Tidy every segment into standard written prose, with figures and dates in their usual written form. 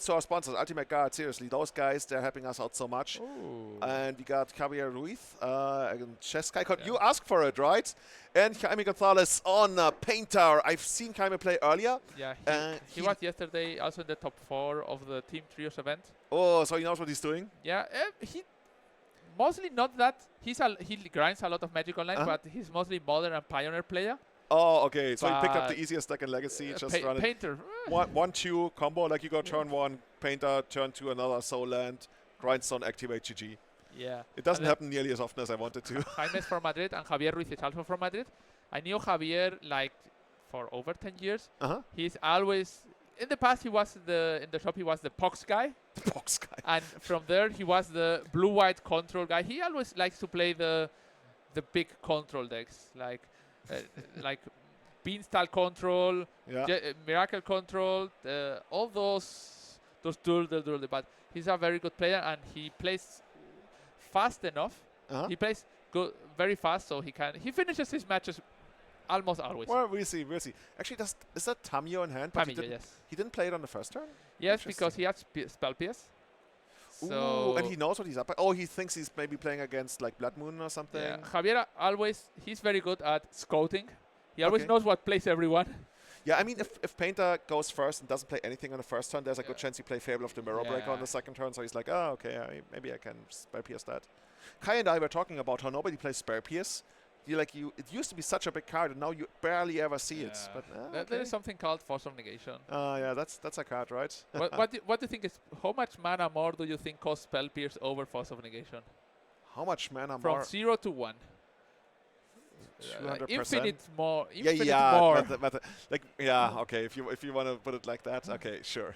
to our sponsors, Ultimate Guard. Seriously, those guys, they're helping us out so much. Ooh. And we got Javier Ruiz and Jeskai. You asked for it, right? And Jaime Gonzales on Painter. I've seen Jaime play earlier. Yeah, he was yesterday also in the top 4 of the Team Trios event. Oh, so he knows what he's doing? Yeah, he mostly not that. He grinds a lot of Magic Online, but he's mostly Modern and Pioneer player. Oh, okay. So he picked up the easiest deck in Legacy. Just run it. Painter. 1-2 combo, like you go turn 1, Painter, turn 2, another Soul Land, Grindstone, activate, GG. Yeah. It doesn't happen nearly as often as I wanted to. Jaime's from Madrid and Javier Ruiz is also from Madrid. I knew Javier like for over 10 years. He's always... In the past, in the shop, he was the Pox guy. The Pox guy. And from there, he was the blue-white control guy. He always likes to play the big control decks, like Beanstalk control, Miracle control, all those dual. But he's a very good player, and he plays fast enough. He plays very fast, so he finishes his matches almost always. Well, we'll see. Actually, is that Tamio in hand? Tamio, yes. He didn't play it on the first turn? Yes, because he has Spell Pierce. So and he knows what he's up. Oh, he thinks he's maybe playing against like Blood Moon or something. Yeah. Javier he's very good at scouting. He always knows what plays everyone. Yeah, I mean, if Painter goes first and doesn't play anything on the first turn, there's a good chance he play Fable of the Mirror Breaker on the second turn. So he's like, oh, okay, maybe I can Spell Pierce that. Kai and I were talking about how nobody plays Spell Pierce. It used to be such a big card, and now you barely ever see it. But there is something called Force of Negation. Yeah, that's a card, right? what do you think is how much mana more do you think costs Spell Pierce over Force of Negation? How much mana more? From 0 to 1. 200%. Infinite more. More. Okay. If you want to put it like that, okay, sure.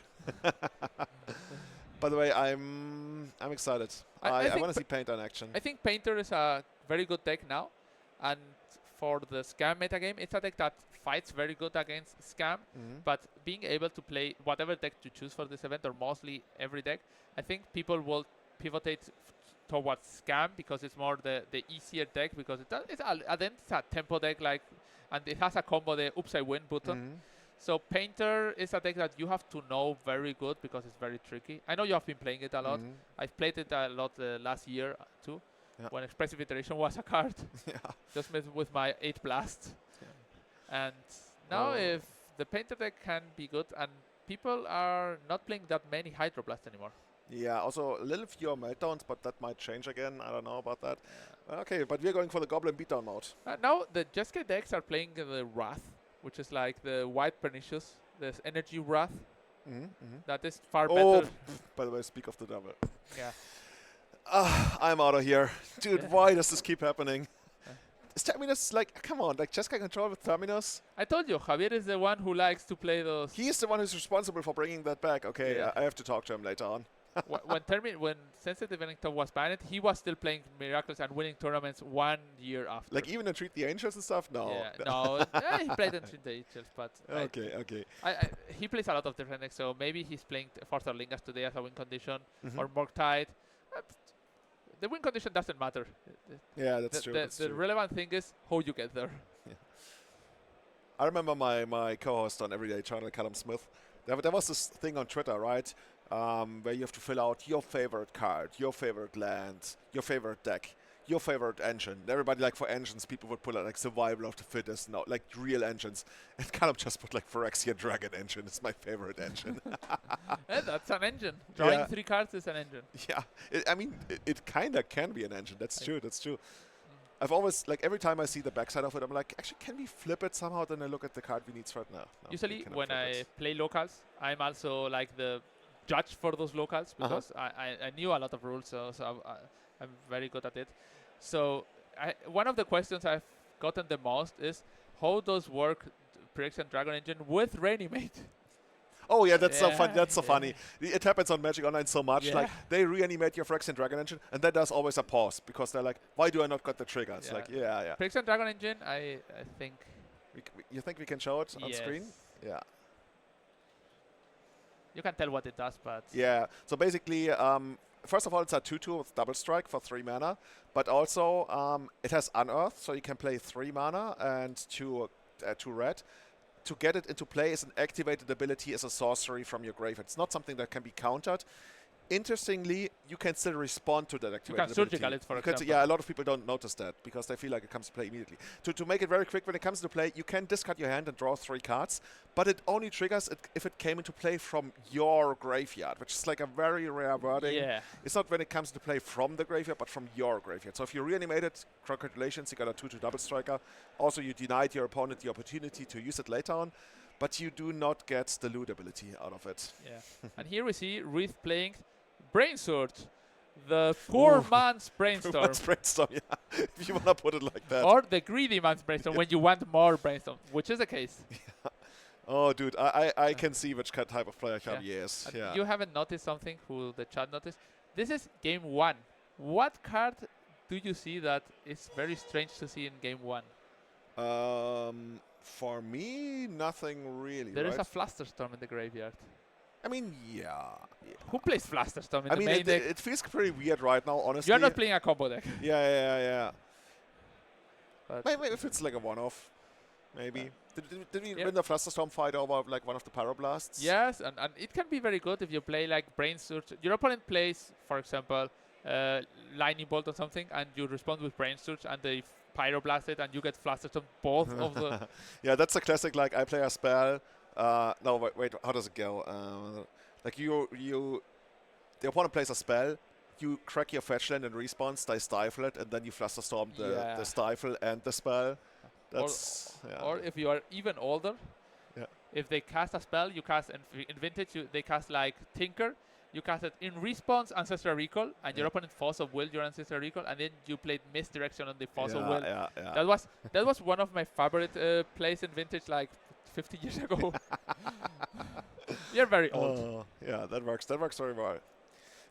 By the way, I'm excited. I want to see Painter in action. I think Painter is a very good deck now. And for the Scam metagame, it's a deck that fights very good against Scam, but being able to play whatever deck you choose for this event, or mostly every deck, I think people will pivotate towards Scam because it's more the easier deck, because it's a tempo deck, and it has a combo, the upside win button. So Painter is a deck that you have to know very good because it's very tricky. I know you have been playing it a lot. I've played it a lot last year too. Yeah. When Expressive Iteration was a card. Just with my 8 Blast. Yeah. And now if the Painter deck can be good, and people are not playing that many Hydro Blast anymore. Yeah, also a little fewer meltdowns, but that might change again. I don't know about that. Okay, but we're going for the Goblin beatdown mode. Now the Jeskai decks are playing the Wrath, which is like the White Pernicious. There's Energy Wrath. That is far better. By the way, speak of the devil. Yeah. I'm out of here. Dude, why does this keep happening? Is Terminus like, come on, like Jeskai control with Terminus? I told you, Javier is the one who likes to play those. He is the one who's responsible for bringing that back. Okay, I have to talk to him later on. when Sensitive Ellington was banned, he was still playing Miracles and winning tournaments 1 year after. Like even in Treat the Angels and stuff? No. Yeah, no, he played in Treat the Angels, but... Okay. He plays a lot of different decks, so maybe he's playing Forza Lingas today as a win condition, or Morktide. The win condition doesn't matter. Yeah, that's true. The relevant thing is how you get there. Yeah. I remember my co-host on Everyday Channel, Callum Smith. There was this thing on Twitter, right? Where you have to fill out your favorite card, your favorite land, your favorite deck, your favorite engine. Everybody, like for engines, people would put like Survival of the Fittest, no, like real engines. And Callum just put like Phyrexia Dragon engine. It's my favorite engine. That's an engine. Drawing 3 cards is an engine. Yeah, it kind of can be an engine. That's true. I've always, like, every time I see the backside of it, I'm like, actually, can we flip it somehow? Then I look at the card we need right now. No, usually, when I play locals, I'm also like the judge for those locals because I knew a lot of rules, so I'm very good at it. So one of the questions I've gotten the most is how does work Prediction Dragon Engine with Reanimate? Oh yeah, that's so funny. That's so funny. It happens on Magic Online so much. Like they reanimate your Phyrexian Dragon Engine, and then there's always a pause because they're like, "Why do I not got the trigger?" It's like, yeah. Phyrexian Dragon Engine, I think. You think we can show it on screen? Yeah. You can tell what it does, but yeah. So basically, first of all, it's a 2/2 with double strike for 3 mana, but also it has Unearth, so you can play 3 mana and 2 red. to get it into play as an activated ability as a sorcery from your graveyard. It's not something that can be countered. Interestingly, you can still respond to that activated ability. Surgical it, for example. Yeah, a lot of people don't notice that because they feel like it comes to play immediately. To make it very quick, when it comes to play, you can discard your hand and draw 3 cards, but it only triggers it if it came into play from your graveyard, which is like a very rare wording. Yeah. It's not when it comes to play from the graveyard, but from your graveyard. So if you reanimate it, congratulations, you got a 2/2 double striker. Also, you denied your opponent the opportunity to use it later on, but you do not get the loot ability out of it. Yeah. And here we see Ruiz playing Brainsword, the poor man's brainstorm. Brainstorm, yeah. If you want to put it like that. Or the greedy man's brainstorm when you want more brainstorm, which is the case. Yeah. Oh, dude, I can see which type of player Javier is. Yeah. You haven't noticed something, who the chat noticed. This is game 1. What card do you see that is very strange to see in game 1? For me, nothing really. There is a Flusterstorm in the graveyard. I mean, yeah. Who plays Flusterstorm in the main main deck? It feels pretty weird right now, honestly. You're not playing a combo deck. Yeah. But Maybe if it's like a one-off, maybe. Did we win the Flusterstorm fight over like one of the Pyroblasts? Yes, and it can be very good if you play like Brainsword. Your opponent plays, for example, Lightning Bolt or something, and you respond with Brainsword, and they Pyroblast it, and you get Flusterstorm both of the... Yeah, that's a classic, like, I play a spell. No, wait, how does it go? Like, the opponent plays a spell, you crack your fetch land and response, they stifle it, and then you Flusterstorm the stifle and the spell. That's... Or if you are even older, if they cast a spell, you cast, in Vintage, they cast, like, Tinker, you cast it in response, Ancestral Recall, and your opponent Force of Will your Ancestral Recall, and then you played Misdirection on the Force of Will. That was one of my favorite plays in Vintage, like 50 years ago. You're very old. Yeah, that works. That works very well.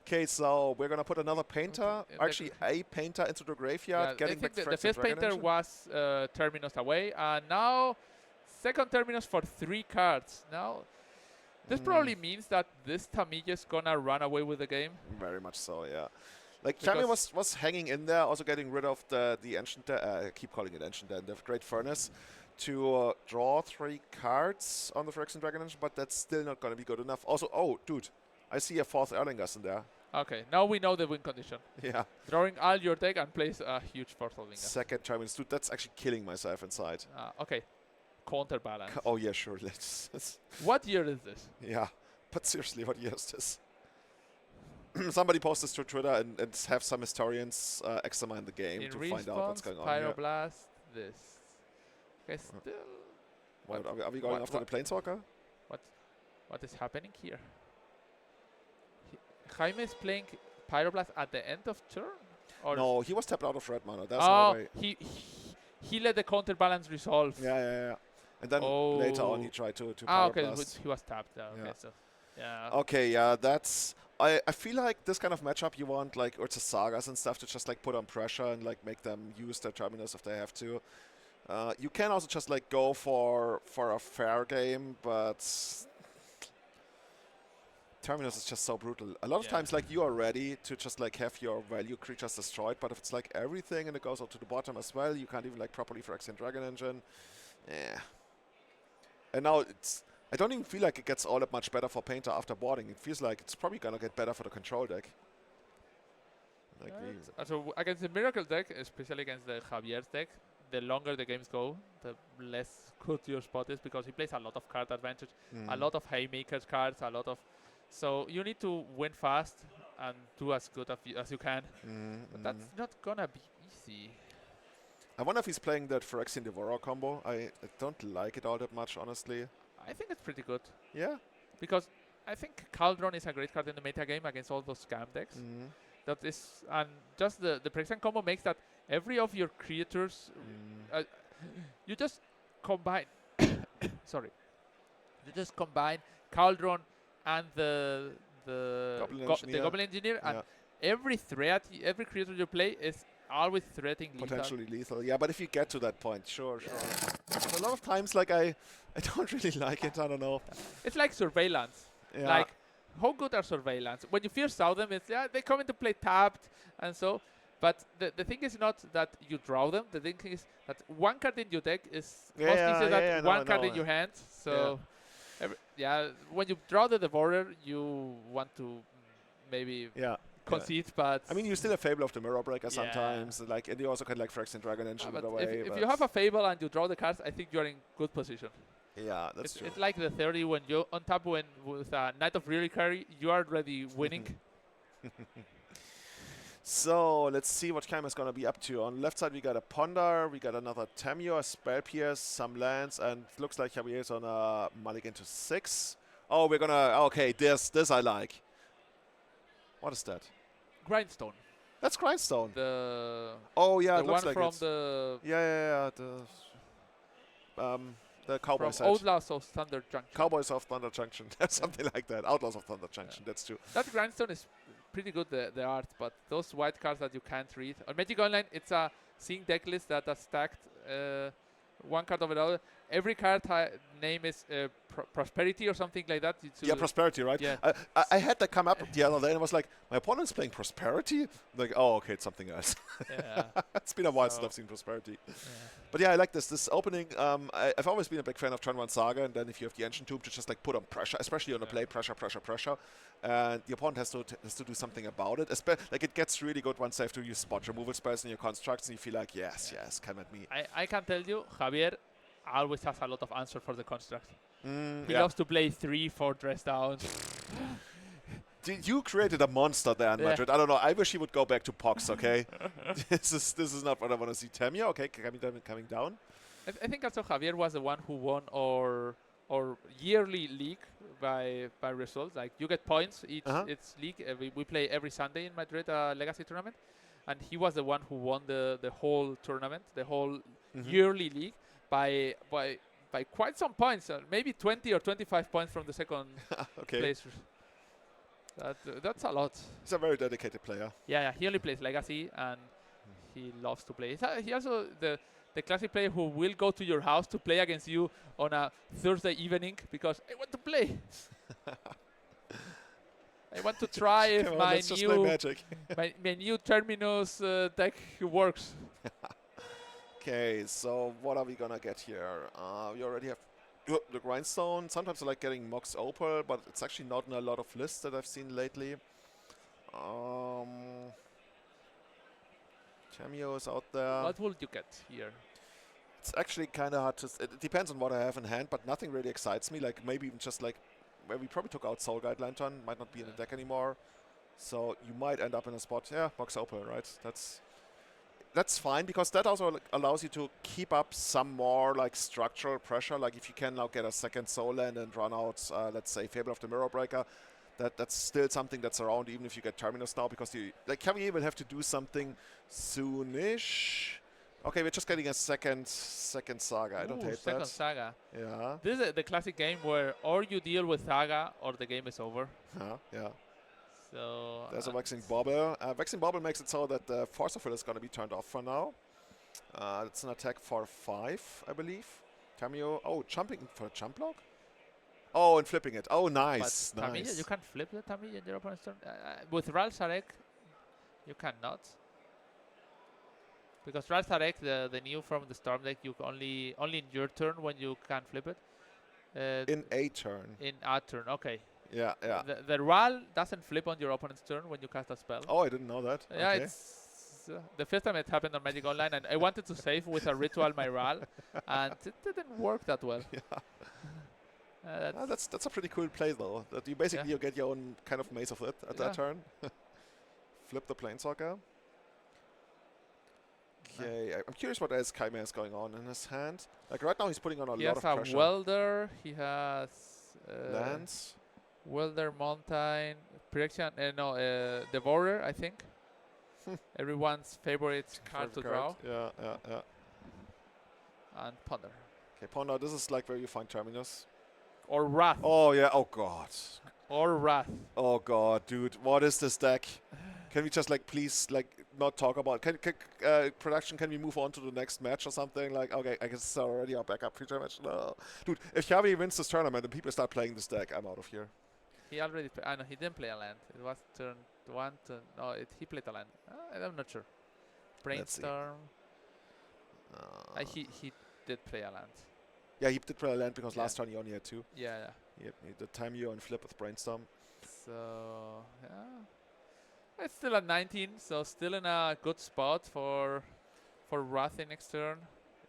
Okay, so we're gonna put another painter, actually a painter into the graveyard. Yeah, I think the first painter was Terminus away, and now second Terminus for 3 cards. Now. This probably means that this Tamilla is gonna run away with the game. Very much so, yeah. Like Jaime was hanging in there, also getting rid of the ancient. I keep calling it ancient, the Great Furnace, to draw 3 cards on the Phyrexian Dragon Engine, but that's still not gonna be good enough. Also, oh, dude, I see a 4th Erlingas in there. Okay, now we know the win condition. Yeah. Drawing all your deck and place a huge 4th Erlingas. Second Jaime, dude, that's actually killing myself inside. Okay. Counterbalance. Oh yeah, sure. What year is this? Yeah, but seriously, what year is this? Somebody post this to Twitter and have some historians examine the game to find out what's going on. Pyroblast, this. Okay, still. Are we going after the Planeswalker? What is happening here? Jaime is playing Pyroblast at the end of turn? Or no, he was tapped out of red mana. That's no way. He let the counterbalance resolve. Yeah. And then later on he tried to okay, Pyroblast. he was tapped. Okay, so yeah. Okay, yeah, that's. I feel like this kind of matchup you want like Urza Sagas and stuff to just like put on pressure and like make them use their Terminus if they have to. You can also just like go for a fair game, but Terminus is just so brutal. A lot of times like you are ready to just like have your value creatures destroyed, but if it's like everything and it goes out to the bottom as well, you can't even like properly Phyrexian Dragon Engine. Yeah. And now I don't even feel like it gets all that much better for Painter after boarding. It feels like it's probably gonna get better for the control deck. Like so against the Miracle deck, especially against the Javier's deck, the longer the games go, the less good your spot is because he plays a lot of card advantage, a lot of Haymakers cards, a lot of... So you need to win fast and do as good as you can. But that's not gonna be easy. I wonder if he's playing that Phyrexian Devourer combo. I don't like it all that much, honestly. I think it's pretty good. Yeah? Because I think Cauldron is a great card in the meta game against all those scam decks. That is, and just the Phyrexian combo makes that every of your creatures, you just combine, sorry, you just combine Cauldron and the Goblin Engineer, and every threat, every creature you play is always threatening lethal. Potentially lethal, yeah, but if you get to that point, sure. So a lot of times, like, I don't really like it, I don't know. It's like Surveillance. Yeah. Like, how good are Surveillance? When you first saw them, it's, they come into play tapped, and so, But the thing is not that you draw them. The thing is that one card in your deck is Yeah, most yeah, easier yeah, than yeah, no, one card no. in your hand. So, when you draw the Devourer, you want to maybe Yeah. concede, but I mean, you still have Fable of the Mirror Breaker Yeah. sometimes, like, and you also can like Phyrexian Dragon Engine but in a way. if you have a Fable and you draw the cards, I think you're in good position. yeah, that's true. It's like the 30 when you on top with a Knight of Reliquary, you are already winning. So let's see what Jaime is going to be up to. On the left side, we got a Ponder, we got another Tamio, a Spell Pierce, some lands, and it looks like Javier is on a mulligan to 6. Oh, we're gonna. Okay, this I like. What is that? Grindstone. That's Grindstone. Oh yeah, the it looks one like from it. the Yeah. The Cowboy from side. Outlaws of Thunder Junction. Cowboys of Thunder Junction. Something like that. Outlaws of Thunder Junction. That's true. That Grindstone is pretty good, the art, but those white cards that you can't read. On Magic Online, it's a seeing deck list that are stacked one card over the other. Every card name is Prosperity or something like that. Yeah, Prosperity, right? Yeah. I had that come up the other day and I was like, my opponent's playing Prosperity? Like, oh, okay, it's something else. Yeah. It's been a while since I've seen Prosperity. Yeah. But yeah, I like this opening. I've always been a big fan of Turn 1 Saga, and then if you have the Ancient Tomb, to just like put on pressure, especially on the play, pressure. And the opponent has to do something about it. Like it gets really good once they have to use spot removal spells in your constructs, and you feel like, yes, come at me. I can tell you, Javier always has a lot of answer for the construct. He Yeah. loves to play 3-4 dress down. You created a monster there in Yeah. Madrid. I don't know. I wish he would go back to Pox, okay? this is not what I want to see. Tamia, okay, coming down. I think also Javier was the one who won our yearly league by results. Like you get points each it's league. We play every Sunday in Madrid Legacy tournament, and he was the one who won the whole tournament, the whole yearly league by quite some points, maybe 20 or 25 points from the second place. That's a lot. He's a very dedicated player. Yeah, he only plays Legacy and he loves to play. He also the classic player who will go to your house to play against you on a Thursday evening because I want to play. I want to try if my new Terminus deck works. Okay, so what are we gonna get here? We already have the Grindstone. Sometimes I like getting Mox Opal, but it's actually not in a lot of lists that I've seen lately. Cameo is out there. What would you get here? It's actually kind of hard to... It depends on what I have in hand, but nothing really excites me. Like maybe even just like where we probably took out Soul Guide Lantern, might not be in the deck anymore. So you might end up in a spot. Yeah, Mox Opal, right? That's fine because that also allows you to keep up some more like structural pressure. Like if you can now get a second Soul Land and run out, let's say, Fable of the Mirror Breaker, that's still something that's around even if you get Terminus now because Javier will have to do something soonish. Okay, we're just getting a second Saga. I don't hate second that. Saga. Yeah. This is the classic game where or you deal with Saga or the game is over. Yeah. So there's a Vexing Bobble. Vexing Bobble makes it so that the Force of Will is going to be turned off for now. It's an attack for 5, I believe. Cameo. Oh, jumping for a jump block? Oh, and flipping it. Oh, nice. But nice. Tamiya, you can't flip the Tamiya in your opponent's turn. With Ral Sarek, you cannot. Because Ral Sarek, the new from the Storm deck, you only in your turn when you can flip it. In a turn. In a turn, okay. Yeah. The Ral doesn't flip on your opponent's turn when you cast a spell. Oh, I didn't know that. Yeah, okay. It's the first time it happened on Magic Online, and I wanted to save with a ritual my Ral, and it didn't work that well. Yeah. That's a pretty cool play though. That you basically you get your own kind of maze of it at that turn. Flip the Planeswalker. Okay, I'm curious what else Jaime has going on in his hand. Like right now he's putting on a lot of pressure. He has a Welder, he has... lands. Welder, Mountain, Projection, Devourer, I think. Everyone's favorite card to draw. Yeah. And Ponder. Okay, Ponder, this is like where you find Terminus. Or Wrath. Oh, yeah, oh god. Or Wrath. Oh god, dude, what is this deck? Can we just like please like not talk about production? Can we move on to the next match or something? Like, okay, I guess it's already our backup future match. No, dude, if Javier wins this tournament and people start playing this deck, I'm out of here. He already. I know he didn't play a land. It was turn 1. He played a land. I'm not sure. Let's see. Brainstorm. He did play a land. Yeah, he did play a land because Yeah. last turn he only had 2. Yeah. Yep, he did time you and flip with Brainstorm. So yeah, it's still at 19, so still in a good spot for Wrath in next turn.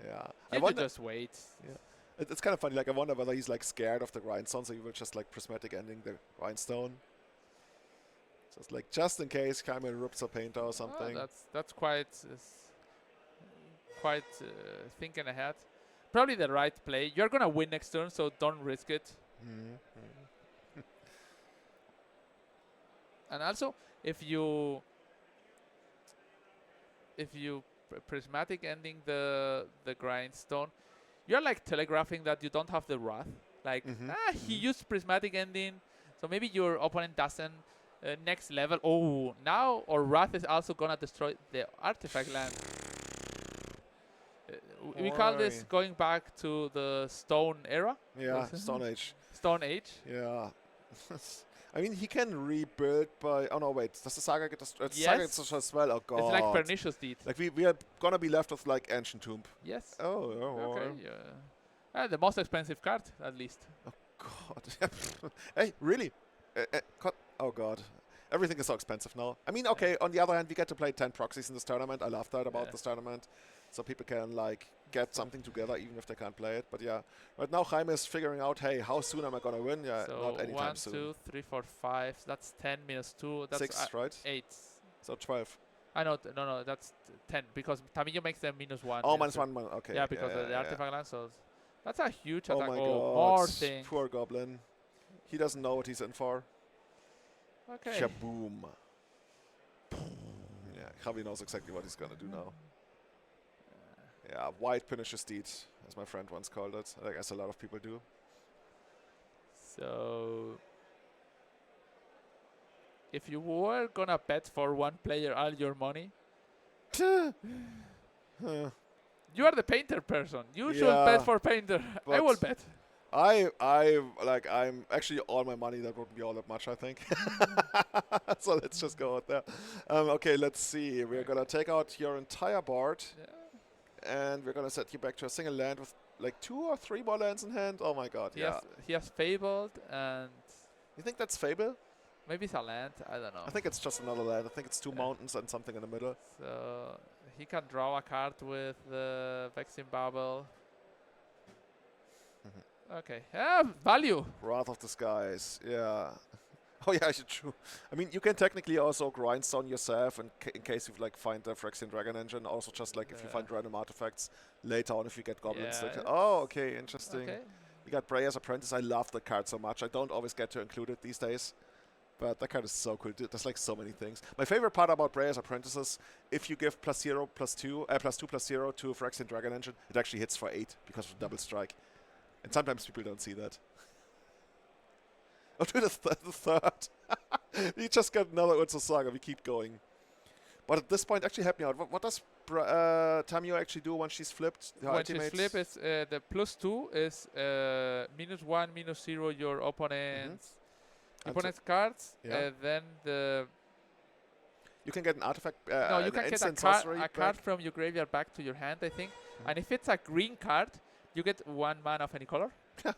Yeah. He could just wait. Yeah. It's kind of funny, like I wonder whether he's like scared of the grindstone, so he will just like prismatic ending the grindstone. Just in case Jaime rips a painter or something. That's quite thinking ahead. Probably the right play. You're gonna win next turn, so don't risk it. And also, if you prismatic ending the grindstone, you're like telegraphing that you don't have the wrath. Like he used prismatic ending, so maybe your opponent doesn't. Next level. Oh, now or wrath is also gonna destroy the artifact land. We call this going back to the Stone era. Yeah, Stone Age. Stone Age. Yeah. I mean, he can rebuild by... Oh, no, wait. Does the Saga get destroyed? Yes. Saga gets destroyed as well? Oh, God. It's like Pernicious Deed. Like, we are gonna be left with, like, Ancient Tomb. Yes. Oh, okay. The most expensive card, at least. Oh, God. Hey, really? Oh, God. Everything is so expensive now. I mean, okay, on the other hand, we get to play 10 proxies in this tournament. I love that about this tournament. So people can, like, get something together even if they can't play it. But yeah, right now Jaime is figuring out, hey, how soon am I going to win? Yeah, so not anytime soon. 1, 2, 3, 4, 5. That's 10 minus 2. That's 6, right? 8. So 12. I know. No, that's 10 because Tamillo makes them minus 1. Oh, minus 1. Okay. Yeah, because of the artifact land. So that's a huge oh attack. My God. More things. Poor Goblin. He doesn't know what he's in for. Okay. Shaboom. Yeah, Javi knows exactly what he's going to do now. Yeah, white Pernicious Deed, as my friend once called it. I guess a lot of people do. So, if you were gonna bet for one player all your money, you are the painter person. You should bet for painter. I will bet. I'm actually all my money. That wouldn't be all that much, I think. So let's just go out there. Okay, let's see. We're gonna take out your entire board. And we're going to set you back to a single land with like 2 or 3 more lands in hand. Oh my God, He has Fabled and... You think that's Fable? Maybe it's a land, I don't know. I think it's just another land. I think it's 2 mountains and something in the middle. So he can draw a card with the Vexing Bubble. Okay, value. Wrath of the Skies, yeah. Oh yeah, true. I mean, you can technically also grindstone yourself in case you like find the Phyrexian Dragon Engine. Also, just like if you find random artifacts later on, if you get goblins. Yeah, like, oh, okay, interesting. Okay. You got Breyer's Apprentice. I love that card so much. I don't always get to include it these days, but that card is so cool. There's like so many things. My favorite part about Breyer's Apprentice is if you give +0, +2, +2/+0 to Phyrexian Dragon Engine, it actually hits for 8 because of double strike. And sometimes people don't see that. Oh, to the third. We just got another Urza Saga. We keep going. But at this point, actually help me out. What does Tamio actually do once she's flipped? When she's flipped, it's, the +2 is -1, -0 your opponent's cards. Then the... You can get an artifact. No, you can get a card from your graveyard back to your hand, I think. And if it's a green card, you get 1 mana of any color.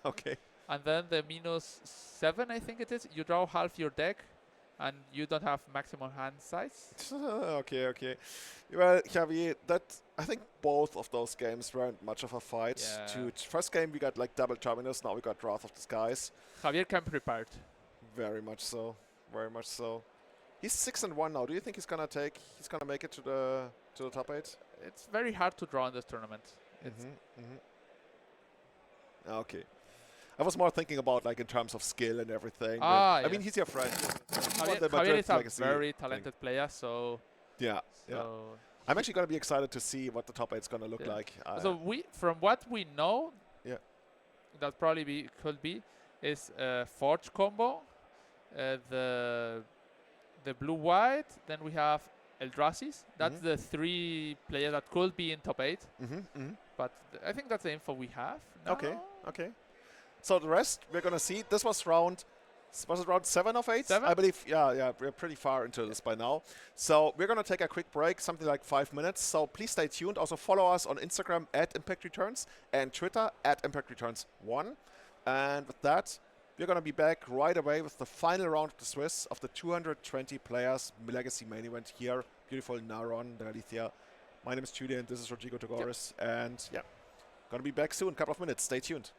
Okay. And then the -7, I think it is, you draw half your deck, and you don't have maximum hand size. Okay. Well, Javier, I think both of those games weren't much of a fight. First game we got like double Terminus, now we got Wrath of the Skies. Javier came prepared. Very much so. He's 6-1 now. Do you think he's gonna make it to the top 8? It's very hard to draw in this tournament. Okay. I was more thinking about like in terms of skill and everything. I mean, he's your friend. Javier is a very talented player, so... Yeah. I'm actually going to be excited to see what the top 8 is going to look like. So from what we know, that probably could be, is Forge combo, the blue-white, then we have Eldrazi's. That's the 3 players that could be in top 8. But I think that's the info we have now. Okay. So the rest, we're going to see. This was round Was it round 7 of 8? 7? I believe, yeah, we're pretty far into this by now. So we're going to take a quick break, something like 5 minutes. So please stay tuned. Also follow us on Instagram @ImpactReturns and Twitter @ImpactReturns1. And with that, we're going to be back right away with the final round of the Swiss of the 220 players Legacy main event here. Beautiful Naron, Galicia. My name is Julian, this is Rodrigo Togoris. And yeah, going to be back soon, couple of minutes. Stay tuned.